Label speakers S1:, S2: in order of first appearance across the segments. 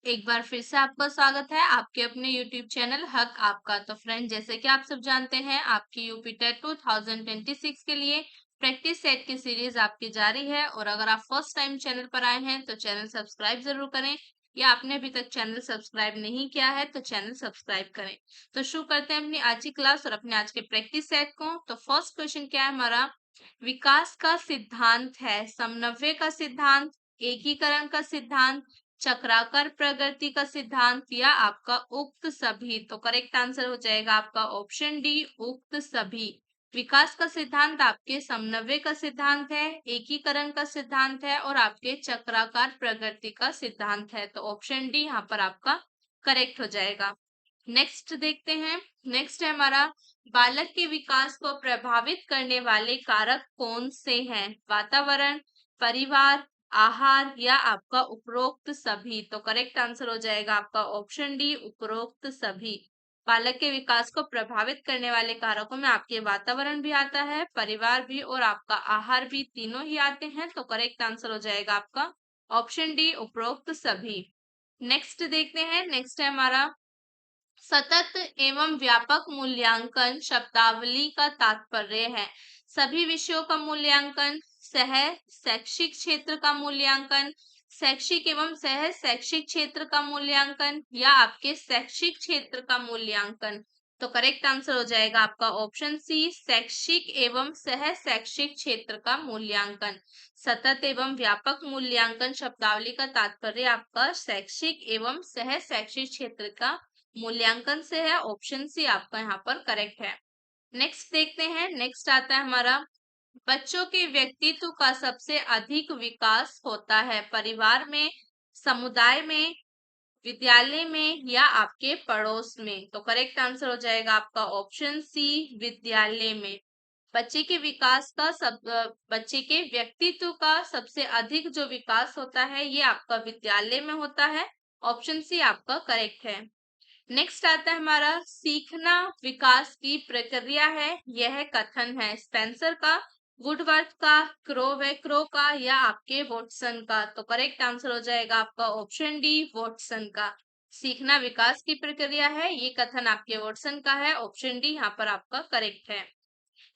S1: एक बार फिर से आपका स्वागत है आपके अपने YouTube चैनल हक आपका। तो फ्रेंड, जैसे कि आप सब जानते हैं, आपकी यूपी टेट 2026 के लिए प्रैक्टिस सेट की सीरीज आपकी जारी है। और अगर आप फर्स्ट टाइम चैनल पर आए हैं तो चैनल सब्सक्राइब जरूर करें, या आपने अभी तक चैनल सब्सक्राइब नहीं किया है तो चैनल सब्सक्राइब करें। तो शुरू करते हैं अपनी आज की क्लास और अपने आज के प्रैक्टिस सेट को। तो फर्स्ट क्वेश्चन क्या है हमारा? विकास का सिद्धांत है समन्वय का सिद्धांत, एकीकरण का सिद्धांत, चक्राकार प्रगति का सिद्धांत, या आपका उक्त सभी। तो करेक्ट आंसर हो जाएगा आपका ऑप्शन डी, उक्त सभी। विकास का सिद्धांत आपके समन्वय का सिद्धांत है, एकीकरण का सिद्धांत है और आपके चक्राकार प्रगति का सिद्धांत है। तो ऑप्शन डी यहाँ पर आपका करेक्ट हो जाएगा। नेक्स्ट देखते हैं। नेक्स्ट है हमारा, बालक के विकास को प्रभावित करने वाले कारक कौन से हैं? वातावरण, परिवार, आहार, या आपका उपरोक्त सभी। तो करेक्ट आंसर हो जाएगा आपका ऑप्शन डी, उपरोक्त सभी। बालक के विकास को प्रभावित करने वाले कारकों में आपके वातावरण भी आता है, परिवार भी और आपका आहार भी, तीनों ही आते हैं। तो करेक्ट आंसर हो जाएगा आपका ऑप्शन डी, उपरोक्त सभी। नेक्स्ट देखते हैं। नेक्स्ट है हमारा, सतत एवं व्यापक मूल्यांकन शब्दावली का तात्पर्य है सभी विषयों का मूल्यांकन, सह शैक्षिक क्षेत्र का मूल्यांकन, शैक्षिक एवं सह शैक्षिक क्षेत्र का मूल्यांकन, या आपके शैक्षिक क्षेत्र का मूल्यांकन। तो करेक्ट आंसर हो जाएगा आपका ऑप्शन सी, शैक्षिक एवं सह शैक्षिक क्षेत्र का मूल्यांकन। सतत एवं व्यापक मूल्यांकन शब्दावली का तात्पर्य आपका शैक्षिक एवं सह शैक्षिक क्षेत्र का मूल्यांकन से है। ऑप्शन सी आपका यहाँ पर करेक्ट है। नेक्स्ट देखते हैं। नेक्स्ट आता है हमारा, बच्चों के व्यक्तित्व का सबसे अधिक विकास होता है परिवार में, समुदाय में, विद्यालय में, या आपके पड़ोस में। तो करेक्ट आंसर हो जाएगा आपका ऑप्शन सी, विद्यालय में। बच्चे के विकास का बच्चे के व्यक्तित्व का सबसे अधिक जो विकास होता है ये आपका विद्यालय में होता है। ऑप्शन सी आपका करेक्ट है। नेक्स्ट आता है हमारा, सीखना विकास की प्रक्रिया है यह कथन है स्पेंसर का, वुडवर्थ का, क्रो का, या आपके वॉटसन का। तो करेक्ट आंसर हो जाएगा आपका ऑप्शन डी, वॉटसन का। सीखना विकास की प्रक्रिया है ये कथन आपके वॉटसन का है। ऑप्शन डी यहाँ पर आपका करेक्ट है।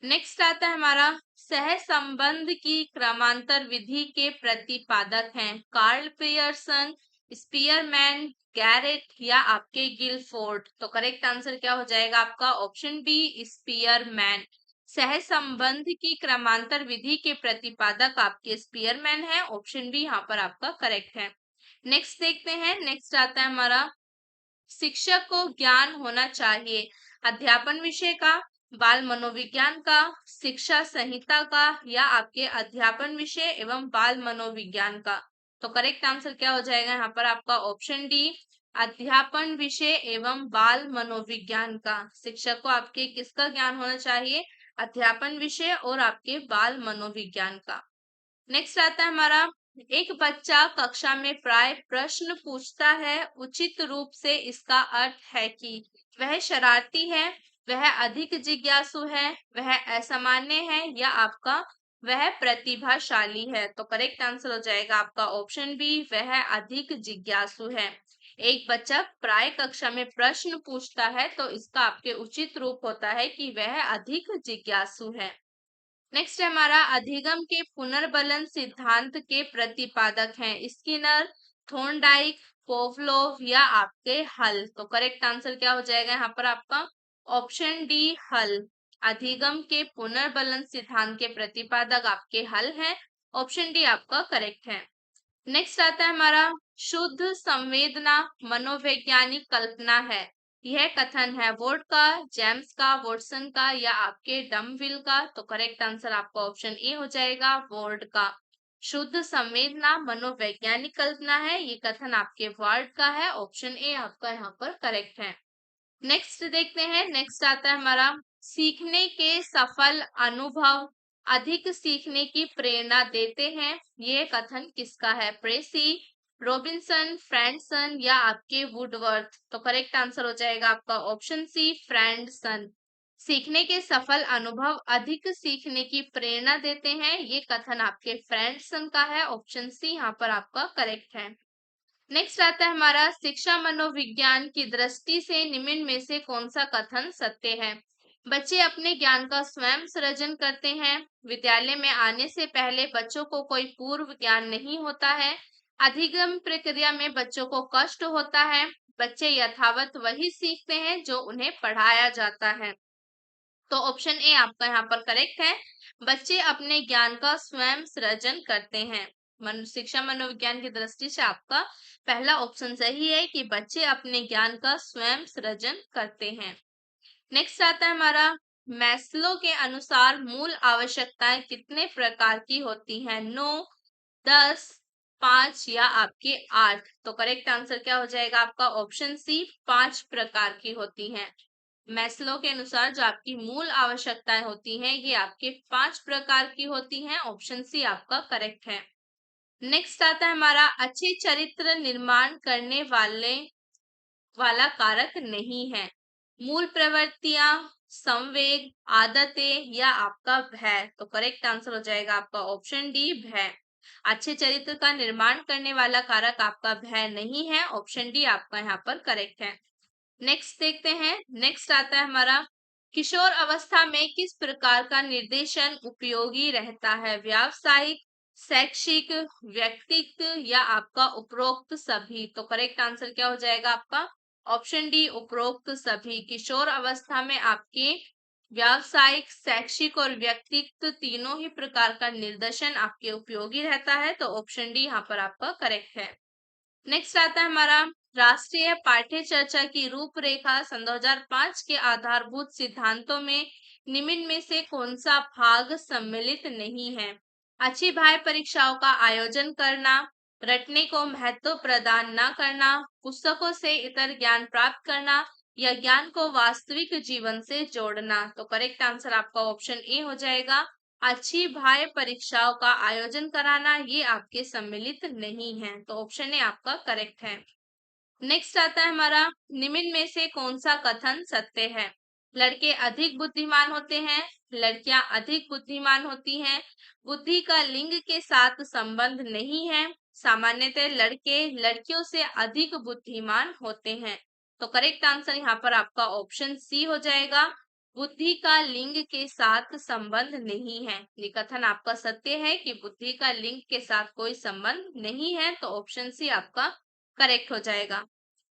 S1: नेक्स्ट आता है हमारा, सह संबंध की क्रमांतर विधि के प्रतिपादक हैं कार्ल पियर्सन, स्पीयरमैन, गैरेट, या आपके गिलफोर्ड। तो करेक्ट आंसर क्या हो जाएगा आपका ऑप्शन बी, स्पीयरमैन। सह संबंध की क्रमांतर विधि के प्रतिपादक आपके स्पीयरमैन है। ऑप्शन बी यहाँ पर आपका करेक्ट है। नेक्स्ट देखते हैं। नेक्स्ट आता है हमारा, शिक्षक को ज्ञान होना चाहिए अध्यापन विषय का, बाल मनोविज्ञान का, शिक्षा संहिता का, या आपके अध्यापन विषय एवं बाल मनोविज्ञान का। तो करेक्ट आंसर क्या हो जाएगा यहाँ पर आपका ऑप्शन डी, अध्यापन विषय एवं बाल मनोविज्ञान का। शिक्षक को आपके किसका ज्ञान होना चाहिए? अध्यापन विषय और आपके बाल मनोविज्ञान का। नेक्स्ट आता है हमारा, एक बच्चा कक्षा में प्राय प्रश्न पूछता है उचित रूप से इसका अर्थ है कि वह शरारती है, वह अधिक जिज्ञासु है, वह असामान्य है, या आपका वह प्रतिभाशाली है। तो करेक्ट आंसर हो जाएगा आपका ऑप्शन बी, वह अधिक जिज्ञासु है। एक बच्चा प्राय कक्षा में प्रश्न पूछता है तो इसका आपके उचित रूप होता है कि वह अधिक जिज्ञासु है। नेक्स्ट है हमारा, अधिगम के पुनर्बलन सिद्धांत के प्रतिपादक हैं स्किनर, थोर्नडाइक, पोवलोव, या आपके हल। तो करेक्ट आंसर क्या हो जाएगा यहाँ पर आपका ऑप्शन डी, हल। अधिगम के पुनर्बलन सिद्धांत के प्रतिपादक आपके हल हैं। ऑप्शन डी आपका करेक्ट है। नेक्स्ट आता है हमारा, शुद्ध संवेदना मनोवैज्ञानिक कल्पना है यह कथन है वोर्ड का, जेम्स का, वॉटसन का, या आपके डमविल का। तो करेक्ट आंसर आपका ऑप्शन ए हो जाएगा, वोर्ड का। शुद्ध संवेदना मनोवैज्ञानिक कल्पना है ये कथन आपके वार्ड का है। ऑप्शन ए आपका यहाँ पर करेक्ट है। नेक्स्ट देखते हैं। नेक्स्ट आता है हमारा, सीखने के सफल अनुभव अधिक सीखने की प्रेरणा देते हैं ये कथन किसका है? प्रेसी, रॉबिन्सन, फ्रैंडसन, या आपके वुडवर्थ। तो करेक्ट आंसर हो जाएगा आपका ऑप्शन सी, फ्रैंडसन। सीखने के सफल अनुभव अधिक सीखने की प्रेरणा देते हैं ये कथन आपके फ्रैंडसन का है। ऑप्शन सी यहाँ पर आपका करेक्ट है। नेक्स्ट आता है हमारा शिक्षा मनोविज्ञान की दृष्टि से निम्न में से कौन सा कथन सत्य है। बच्चे अपने ज्ञान का स्वयं सृजन करते हैं। विद्यालय में आने से पहले बच्चों को कोई पूर्व ज्ञान नहीं होता है। अधिगम प्रक्रिया में बच्चों को कष्ट होता है। बच्चे यथावत वही सीखते हैं जो उन्हें पढ़ाया जाता है। तो ऑप्शन ए आपका यहाँ पर करेक्ट है। बच्चे अपने ज्ञान का स्वयं सृजन करते हैं। शिक्षा मनोविज्ञान की दृष्टि से आपका पहला ऑप्शन सही है कि बच्चे अपने ज्ञान का स्वयं सृजन करते हैं। नेक्स्ट आता है हमारा, मैस्लो के अनुसार मूल आवश्यकताएं कितने प्रकार की होती हैं। 9, 10, 5 या आपके 8। तो करेक्ट आंसर क्या हो जाएगा आपका ऑप्शन सी, 5 प्रकार की होती हैं। मैस्लो के अनुसार जो आपकी मूल आवश्यकताएं होती हैं ये आपके 5 प्रकार की होती हैं। ऑप्शन सी आपका करेक्ट है। नेक्स्ट आता है हमारा, अच्छे चरित्र निर्माण करने वाला कारक नहीं है। मूल प्रवृत्तियां, संवेग, आदतें या आपका भय। तो करेक्ट आंसर हो जाएगा आपका ऑप्शन डी, भय। अच्छे चरित्र का निर्माण करने वाला कारक आपका भय नहीं है। ऑप्शन डी आपका यहाँ पर करेक्ट है। नेक्स्ट देखते हैं। नेक्स्ट आता है हमारा, किशोर अवस्था में किस प्रकार का निर्देशन उपयोगी रहता है। व्यावसायिक, शैक्षिक, व्यक्तित्व या आपका उपरोक्त सभी। तो करेक्ट आंसर क्या हो जाएगा आपका ऑप्शन डी, उपरोक्त सभी। किशोर अवस्था में आपके व्यावसायिक, शैक्षिक और व्यक्तित्व तीनों ही प्रकार का निर्देशन आपके उपयोगी रहता है। तो ऑप्शन डी यहाँ पर आपका करेक्ट है। नेक्स्ट आता है हमारा, राष्ट्रीय पाठ्य चर्चा की रूपरेखा सन 2005 के आधारभूत सिद्धांतों में निम्न में से कौन सा भाग सम्मिलित नहीं है। अच्छी बाह्य परीक्षाओं का आयोजन करना, रटने को महत्व प्रदान न करना, पुस्तकों से इतर ज्ञान प्राप्त करना या ज्ञान को वास्तविक जीवन से जोड़ना। तो करेक्ट आंसर आपका ऑप्शन ए हो जाएगा। अच्छी बाह्य परीक्षाओं का आयोजन कराना ये आपके सम्मिलित नहीं है। तो ऑप्शन ए आपका करेक्ट है। नेक्स्ट आता है हमारा, निम्न में से कौन सा कथन सत्य है। लड़के अधिक बुद्धिमान होते हैं, लड़कियां अधिक बुद्धिमान होती हैं, बुद्धि का लिंग के साथ संबंध नहीं है, सामान्यतः लड़के लड़कियों से अधिक बुद्धिमान होते हैं। तो करेक्ट आंसर यहाँ पर आपका ऑप्शन सी हो जाएगा। बुद्धि का लिंग के साथ संबंध नहीं है। ये कथन आपका सत्य है कि बुद्धि का लिंग के साथ कोई संबंध नहीं है। तो ऑप्शन सी आपका करेक्ट हो जाएगा।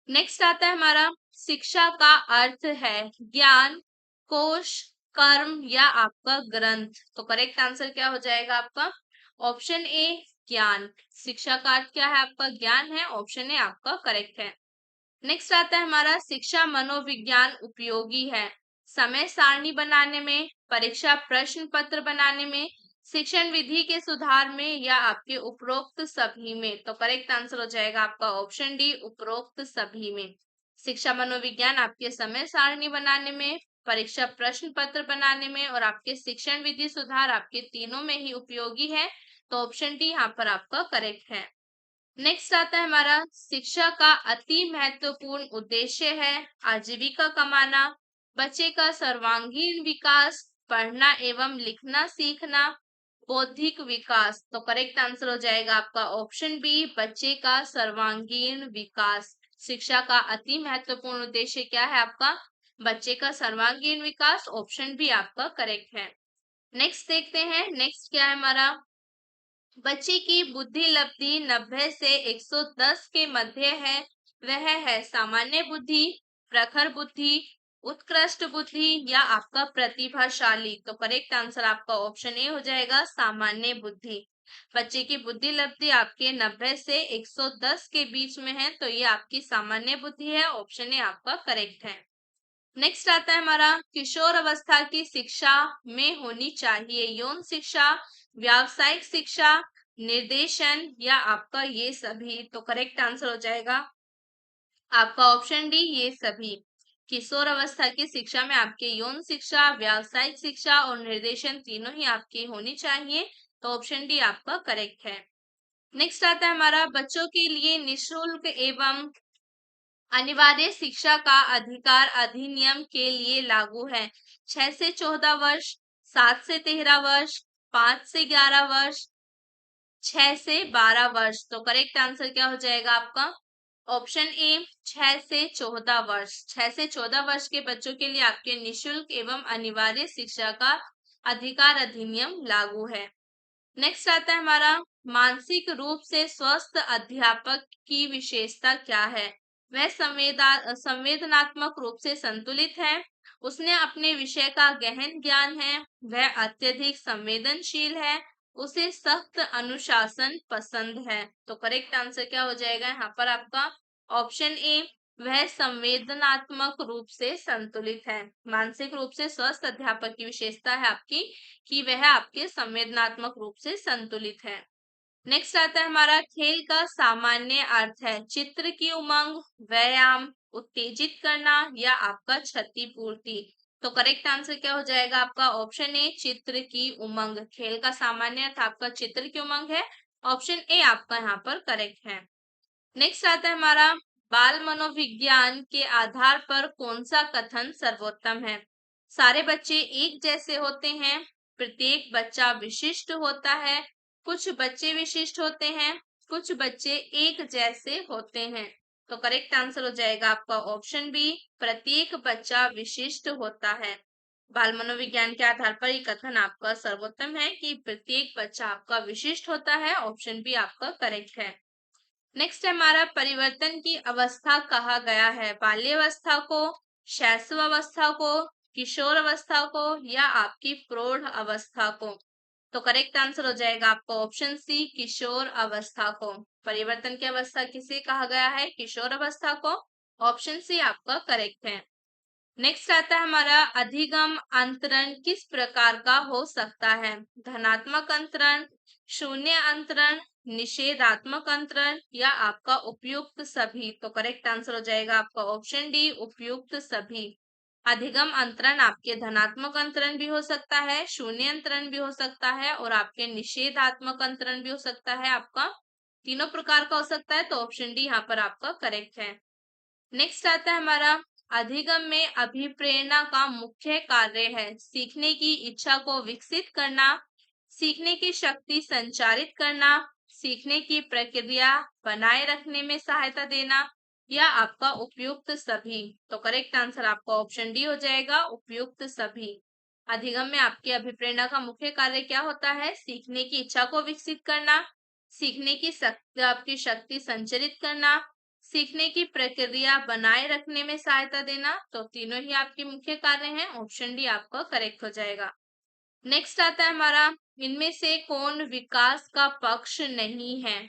S1: नेक्स्ट आता है हमारा, शिक्षा का अर्थ है ज्ञान, कोश, कर्म या आपका ग्रंथ। तो करेक्ट आंसर क्या हो जाएगा आपका ऑप्शन ए, ज्ञान। शिक्षा का अर्थ क्या है आपका ज्ञान है। ऑप्शन ए आपका करेक्ट है। नेक्स्ट आता है हमारा, शिक्षा मनोविज्ञान उपयोगी है समय सारणी बनाने में, परीक्षा प्रश्न पत्र बनाने में, शिक्षण विधि के सुधार में या आपके उपरोक्त सभी में। तो करेक्ट आंसर हो जाएगा आपका ऑप्शन डी, उपरोक्त सभी में। शिक्षा मनोविज्ञान आपके समय सारणी बनाने में, परीक्षा प्रश्न पत्र बनाने में और आपके शिक्षण विधि सुधार आपके तीनों में ही उपयोगी है। तो ऑप्शन डी यहाँ पर आपका करेक्ट है। नेक्स्ट आता है हमारा, शिक्षा का अति महत्वपूर्ण उद्देश्य है आजीविका कमाना, बच्चे का सर्वांगीण विकास, पढ़ना एवं लिखना सीखना, बौद्धिक विकास। तो करेक्ट आंसर हो जाएगा आपका ऑप्शन बी, बच्चे का सर्वांगीण विकास। शिक्षा का अति महत्वपूर्ण उद्देश्य क्या है आपका बच्चे का सर्वांगीण विकास। ऑप्शन बी आपका करेक्ट है। नेक्स्ट देखते हैं। नेक्स्ट क्या है हमारा, बच्चे की बुद्धि लब्धि 90 से 110 के मध्य है। वह है सामान्य बुद्धि, प्रखर बुद्धि, उत्कृष्ट बुद्धि या आपका प्रतिभाशाली। तो करेक्ट आंसर आपका ऑप्शन ए हो जाएगा, सामान्य बुद्धि। बच्चे की बुद्धि लब्धि आपके 90 से 110 के बीच में है तो ये आपकी सामान्य बुद्धि है। ऑप्शन ए आपका करेक्ट है। नेक्स्ट आता है हमारा, किशोर अवस्था की शिक्षा में होनी चाहिए यौन शिक्षा, व्यावसायिक शिक्षा, निर्देशन या आपका ये सभी। तो करेक्ट आंसर हो जाएगा आपका ऑप्शन डी, ये सभी। किशोर अवस्था की शिक्षा में आपके यौन शिक्षा, व्यावसायिक शिक्षा और निर्देशन तीनों ही आपकी होनी चाहिए। तो ऑप्शन डी आपका करेक्ट है। नेक्स्ट आता है हमारा, बच्चों के लिए निशुल्क एवं अनिवार्य शिक्षा का अधिकार अधिनियम के लिए लागू है। 6 से 14 वर्ष, 7 से 13 वर्ष, 5 से 11 वर्ष, 6 से 12 वर्ष। तो करेक्ट आंसर क्या हो जाएगा आपका? ऑप्शन ए 6 से 14 वर्ष। 6 से 14 वर्ष के बच्चों के लिए आपके निशुल्क एवं अनिवार्य शिक्षा का अधिकार अधिनियम लागू है। नेक्स्ट आता है हमारा, मानसिक रूप से स्वस्थ अध्यापक की विशेषता क्या है? वह संवेदनात्मक रूप से संतुलित है, उसने अपने विषय का गहन ज्ञान है, वह अत्यधिक संवेदनशील है, उसे सख्त अनुशासन पसंद है। तो करेक्ट आंसर क्या हो जाएगा यहाँ पर आपका? ऑप्शन ए, वह संवेदनात्मक रूप से संतुलित है। मानसिक रूप से स्वस्थ अध्यापक की विशेषता है आपकी कि वह आपके संवेदनात्मक रूप से संतुलित है। नेक्स्ट आता है हमारा, खेल का सामान्य अर्थ है चित्र की उमंग, व्यायाम, उत्तेजित करना या आपका क्षतिपूर्ति। तो करेक्ट आंसर क्या हो जाएगा आपका? ऑप्शन ए, चित्र की उमंग। खेल का सामान्य अर्थ आपका चित्र की उमंग है। ऑप्शन ए आपका यहाँ पर करेक्ट है। नेक्स्ट आता है हमारा, बाल मनोविज्ञान के आधार पर कौन सा कथन सर्वोत्तम है? सारे बच्चे एक जैसे होते हैं, प्रत्येक बच्चा विशिष्ट होता है, कुछ बच्चे विशिष्ट होते हैं, कुछ बच्चे एक जैसे होते हैं। तो करेक्ट आंसर हो जाएगा आपका ऑप्शन बी, प्रत्येक बच्चा विशिष्ट होता है। बाल मनोविज्ञान के आधार पर ये कथन आपका सर्वोत्तम है कि प्रत्येक बच्चा आपका विशिष्ट होता है। ऑप्शन बी आपका करेक्ट है। नेक्स्ट है हमारा, परिवर्तन की अवस्था कहा गया है बाल्यावस्था को, शैशव अवस्था को, किशोर अवस्था को या आपकी प्रौढ़ अवस्था को। तो करेक्ट आंसर हो जाएगा आपका ऑप्शन सी, किशोर अवस्था को। परिवर्तन की अवस्था किसे कहा गया है? किशोर अवस्था को। ऑप्शन सी आपका करेक्ट है। नेक्स्ट आता है हमारा, अधिगम अंतरण किस प्रकार का हो सकता है? धनात्मक अंतरण, शून्य अंतरण, निषेधात्मक अंतरण या आपका उपयुक्त सभी। तो करेक्ट आंसर हो जाएगा आपका ऑप्शन डी, उपयुक्त सभी। अधिगम अंतरण आपके धनात्मक अंतरण भी हो सकता है, शून्य अंतरण भी हो सकता है और आपके निषेधात्मक अंतरण भी हो सकता है। आपका तीनों प्रकार का हो सकता है। तो ऑप्शन डी यहाँ पर आपका करेक्ट है। नेक्स्ट आता है हमारा, अधिगम में अभिप्रेरणा का मुख्य कार्य है सीखने की इच्छा को विकसित करना, सीखने की शक्ति संचारित करना, सीखने की प्रक्रिया बनाए रखने में सहायता देना या आपका उपयुक्त सभी। तो करेक्ट आंसर आपका ऑप्शन डी हो जाएगा, उपयुक्त सभी। अधिगम में आपकी अभिप्रेरणा का मुख्य कार्य क्या होता है? सीखने की इच्छा को विकसित करना, सीखने की आपकी शक्ति संचरित करना, सीखने की प्रक्रिया बनाए रखने में सहायता देना। तो तीनों ही आपके मुख्य कार्य हैं। ऑप्शन डी आपका करेक्ट हो जाएगा। नेक्स्ट आता है हमारा, इनमें से कौन विकास का पक्ष नहीं है?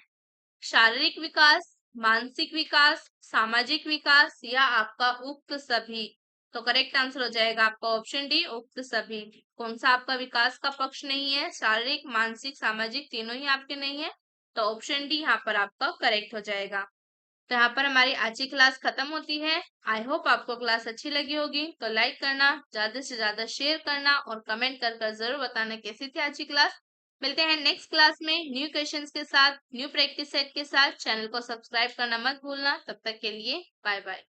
S1: शारीरिक विकास, मानसिक विकास, सामाजिक विकास या आपका उक्त सभी। तो करेक्ट आंसर हो जाएगा आपका ऑप्शन डी, उक्त सभी। कौन सा आपका विकास का पक्ष नहीं है? शारीरिक, मानसिक, सामाजिक तीनों ही आपके नहीं है। तो ऑप्शन डी यहाँ पर आपका करेक्ट हो जाएगा। तो यहाँ पर हमारी आज की क्लास खत्म होती है। आई होप आपको क्लास अच्छी लगी होगी। तो लाइक करना, ज्यादा से ज्यादा शेयर करना और कमेंट कर जरूर बताना कैसी थी आज की क्लास। मिलते हैं नेक्स्ट क्लास में न्यू क्वेश्चंस के साथ, न्यू प्रैक्टिस सेट के साथ। चैनल को सब्सक्राइब करना मत भूलना। तब तक के लिए बाय बाय।